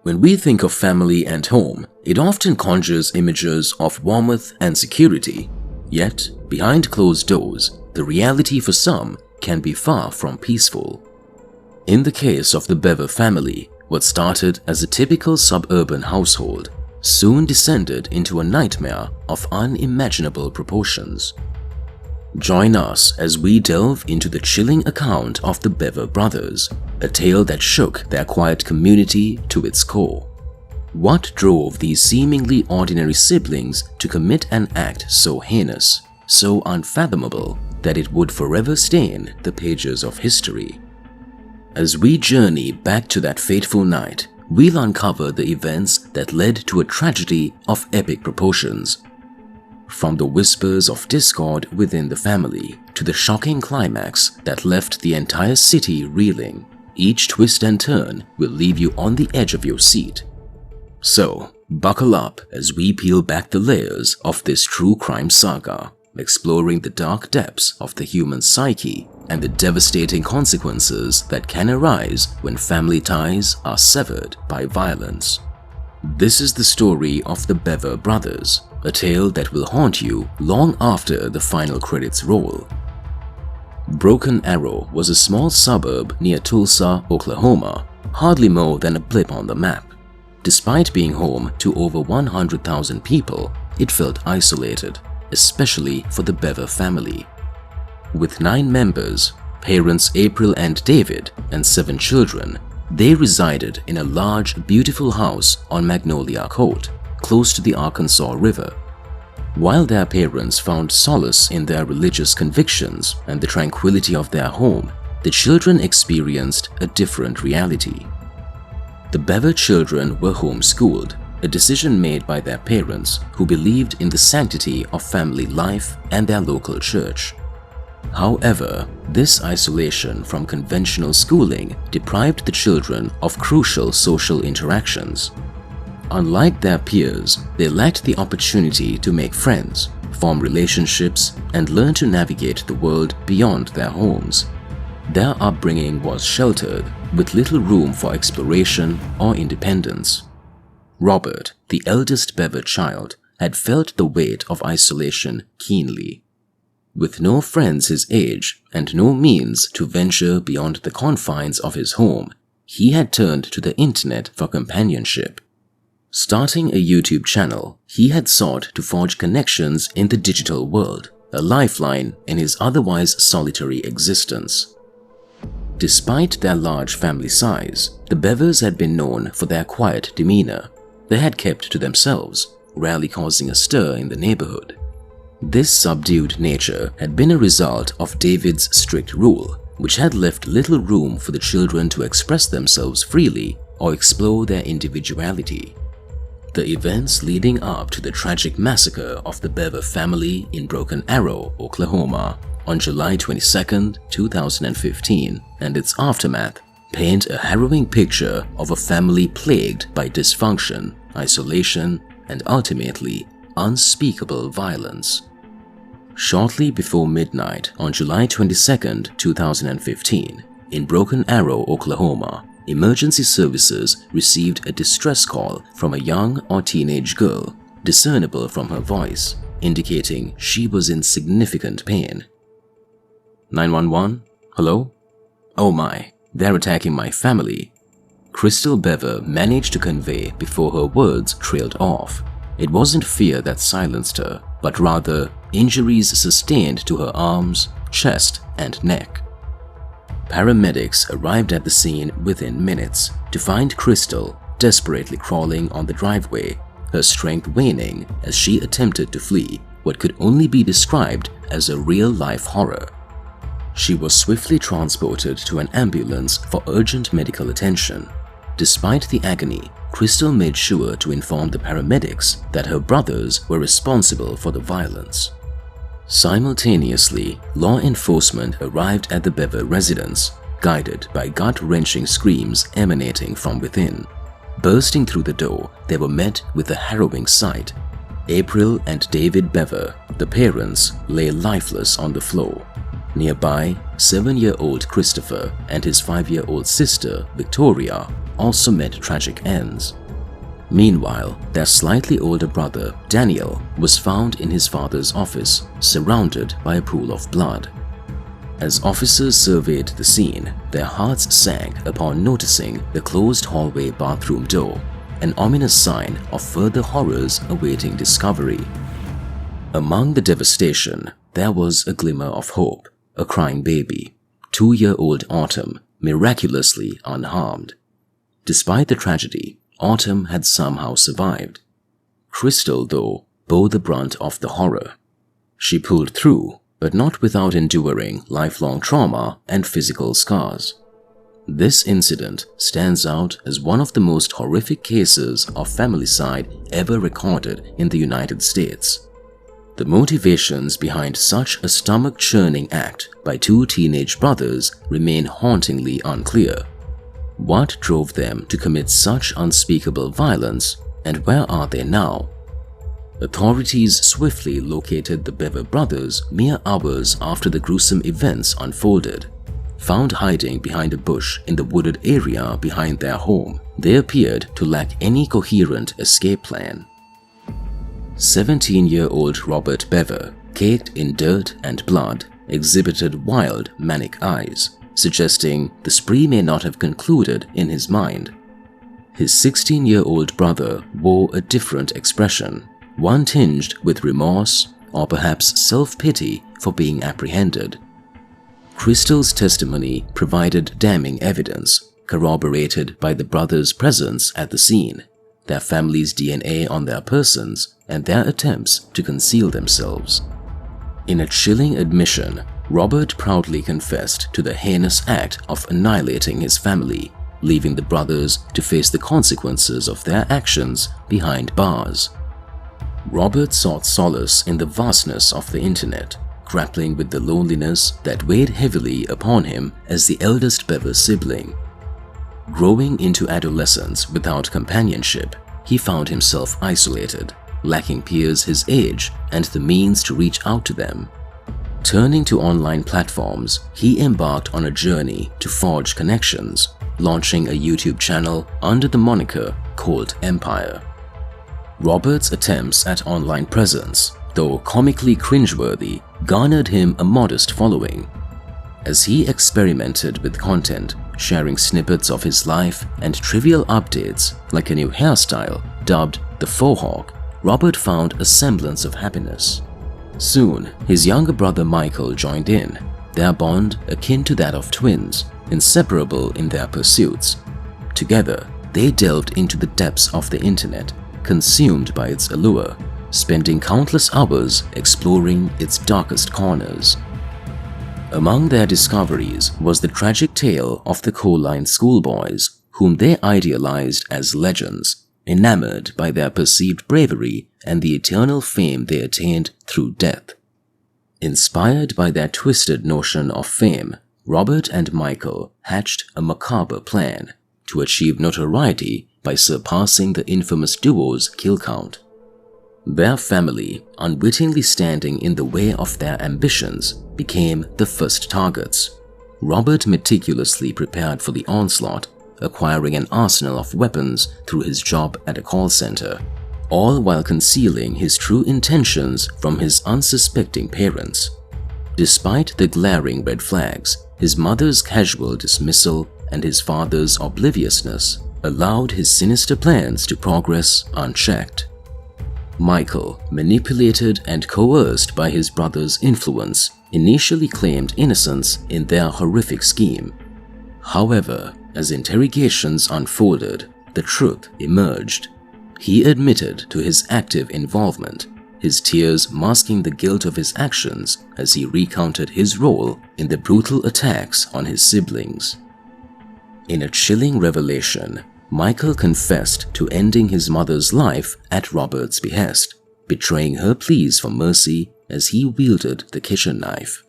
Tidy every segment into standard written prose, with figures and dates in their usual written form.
When we think of family and home, it often conjures images of warmth and security. Yet, behind closed doors, the reality for some can be far from peaceful. In the case of the Bever family, what started as a typical suburban household soon descended into a nightmare of unimaginable proportions. Join us as we delve into the chilling account of the Bever brothers, a tale that shook their quiet community to its core. What drove these seemingly ordinary siblings to commit an act so heinous, so unfathomable, that it would forever stain the pages of history? As we journey back to that fateful night, we'll uncover the events that led to a tragedy of epic proportions. From the whispers of discord within the family to the shocking climax that left the entire city reeling, each twist and turn will leave you on the edge of your seat. So, buckle up as we peel back the layers of this true crime saga, exploring the dark depths of the human psyche and the devastating consequences that can arise when family ties are severed by violence. This is the story of the Bever brothers, a tale that will haunt you long after the final credits roll. Broken Arrow was a small suburb near Tulsa, Oklahoma, hardly more than a blip on the map. Despite being home to over 100,000 people, it felt isolated, especially for the Bever family. With 9 members, parents April and David, and 7 children, they resided in a large, beautiful house on Magnolia Court, close to the Arkansas River. While their parents found solace in their religious convictions and the tranquility of their home, the children experienced a different reality. The Bever children were homeschooled, a decision made by their parents who believed in the sanctity of family life and their local church. However, this isolation from conventional schooling deprived the children of crucial social interactions. Unlike their peers, they lacked the opportunity to make friends, form relationships, and learn to navigate the world beyond their homes. Their upbringing was sheltered, with little room for exploration or independence. Robert, the eldest Bever child, had felt the weight of isolation keenly. With no friends his age and no means to venture beyond the confines of his home, he had turned to the internet for companionship. Starting a YouTube channel, he had sought to forge connections in the digital world, a lifeline in his otherwise solitary existence. Despite their large family size, the Bevers had been known for their quiet demeanor. They had kept to themselves, rarely causing a stir in the neighborhood. This subdued nature had been a result of David's strict rule, which had left little room for the children to express themselves freely or explore their individuality. The events leading up to the tragic massacre of the Bever family in Broken Arrow, Oklahoma, on July 22, 2015, and its aftermath paint a harrowing picture of a family plagued by dysfunction, isolation, and ultimately unspeakable violence. Shortly before midnight on July 22, 2015, in Broken Arrow, Oklahoma, emergency services received a distress call from a young or teenage girl, discernible from her voice, indicating she was in significant pain. 911? Hello? Oh my, they're attacking my family. Crystal Bever managed to convey before her words trailed off. It wasn't fear that silenced her, but rather injuries sustained to her arms, chest, and neck. Paramedics arrived at the scene within minutes to find Crystal desperately crawling on the driveway, her strength waning as she attempted to flee what could only be described as a real-life horror. She was swiftly transported to an ambulance for urgent medical attention. Despite the agony, Crystal made sure to inform the paramedics that her brothers were responsible for the violence. Simultaneously, law enforcement arrived at the Bever residence, guided by gut-wrenching screams emanating from within. Bursting through the door, they were met with a harrowing sight. April and David Bever, the parents, lay lifeless on the floor. Nearby, 7-year-old Christopher and his 5-year-old sister, Victoria, also met tragic ends. Meanwhile, their slightly older brother, Daniel, was found in his father's office, surrounded by a pool of blood. As officers surveyed the scene, their hearts sank upon noticing the closed hallway bathroom door, an ominous sign of further horrors awaiting discovery. Among the devastation, there was a glimmer of hope: a crying baby, 2-year-old Autumn, miraculously unharmed. Despite the tragedy, Autumn had somehow survived. Crystal, though, bore the brunt of the horror. She pulled through, but not without enduring lifelong trauma and physical scars. This incident stands out as one of the most horrific cases of familicide ever recorded in the United States. The motivations behind such a stomach-churning act by 2 teenage brothers remain hauntingly unclear. What drove them to commit such unspeakable violence, and where are they now? Authorities swiftly located the Bever brothers mere hours after the gruesome events unfolded. Found hiding behind a bush in the wooded area behind their home, they appeared to lack any coherent escape plan. 17-year-old Robert Bever, caked in dirt and blood, exhibited wild, manic eyes, suggesting the spree may not have concluded in his mind. His 16-year-old brother wore a different expression, one tinged with remorse or perhaps self-pity for being apprehended. Crystal's testimony provided damning evidence, corroborated by the brothers' presence at the scene, their family's DNA on their persons, and their attempts to conceal themselves. In a chilling admission, Robert proudly confessed to the heinous act of annihilating his family, leaving the brothers to face the consequences of their actions behind bars. Robert sought solace in the vastness of the internet, grappling with the loneliness that weighed heavily upon him as the eldest Bever sibling. Growing into adolescence without companionship, he found himself isolated, lacking peers his age and the means to reach out to them. Turning to online platforms, he embarked on a journey to forge connections, launching a YouTube channel under the moniker Cold Empire. Robert's attempts at online presence, though comically cringeworthy, garnered him a modest following. As he experimented with content, sharing snippets of his life and trivial updates like a new hairstyle dubbed the Faux Hawk, Robert found a semblance of happiness. Soon, his younger brother Michael joined in, their bond akin to that of twins, inseparable in their pursuits. Together, they delved into the depths of the internet, consumed by its allure, spending countless hours exploring its darkest corners. Among their discoveries was the tragic tale of the Coline schoolboys, whom they idealized as legends, enamored by their perceived bravery and the eternal fame they attained through death. Inspired by their twisted notion of fame, Robert and Michael hatched a macabre plan to achieve notoriety by surpassing the infamous duo's kill count. Their family, unwittingly standing in the way of their ambitions, became the first targets. Robert meticulously prepared for the onslaught, acquiring an arsenal of weapons through his job at a call center, all while concealing his true intentions from his unsuspecting parents. Despite the glaring red flags, his mother's casual dismissal and his father's obliviousness allowed his sinister plans to progress unchecked. Michael, manipulated and coerced by his brother's influence, initially claimed innocence in their horrific scheme. However, as interrogations unfolded, the truth emerged. He admitted to his active involvement, his tears masking the guilt of his actions as he recounted his role in the brutal attacks on his siblings. In a chilling revelation, Michael confessed to ending his mother's life at Robert's behest, betraying her pleas for mercy as he wielded the kitchen knife.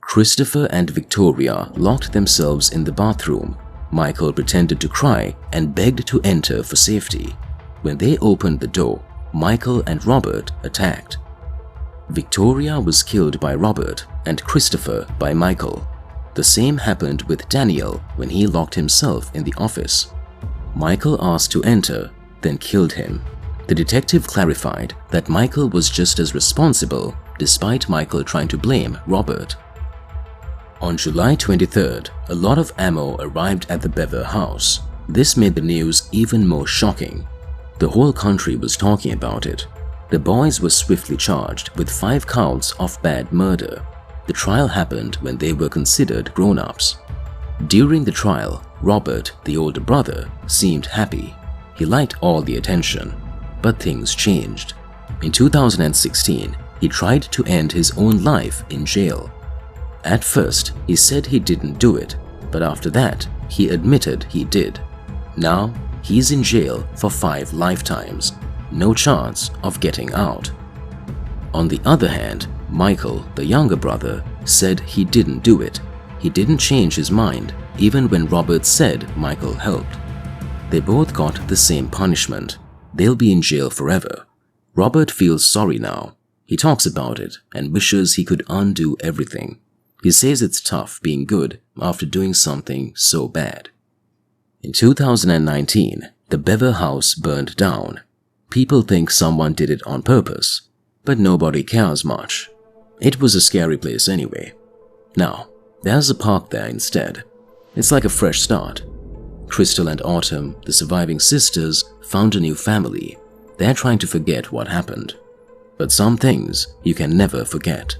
Christopher and Victoria locked themselves in the bathroom. Michael pretended to cry and begged to enter for safety. When they opened the door, Michael and Robert attacked. Victoria was killed by Robert and Christopher by Michael. The same happened with Daniel when he locked himself in the office. Michael asked to enter, then killed him. The detective clarified that Michael was just as responsible, despite Michael trying to blame Robert. On July 23rd, a lot of ammo arrived at the Bever house. This made the news even more shocking. The whole country was talking about it. The boys were swiftly charged with 5 counts of bad murder. The trial happened when they were considered grown-ups. During the trial, Robert, the older brother, seemed happy. He liked all the attention. But things changed. In 2016, he tried to end his own life in jail. At first, he said he didn't do it, but after that, he admitted he did. Now, he's in jail for 5 lifetimes. No chance of getting out. On the other hand, Michael, the younger brother, said he didn't do it. He didn't change his mind, even when Robert said Michael helped. They both got the same punishment. They'll be in jail forever. Robert feels sorry now. He talks about it and wishes he could undo everything. He says it's tough being good after doing something so bad. In 2019, the Bever house burned down. People think someone did it on purpose, but nobody cares much. It was a scary place anyway. Now, there's a park there instead. It's like a fresh start. Crystal and Autumn, the surviving sisters, found a new family. They're trying to forget what happened. But some things you can never forget.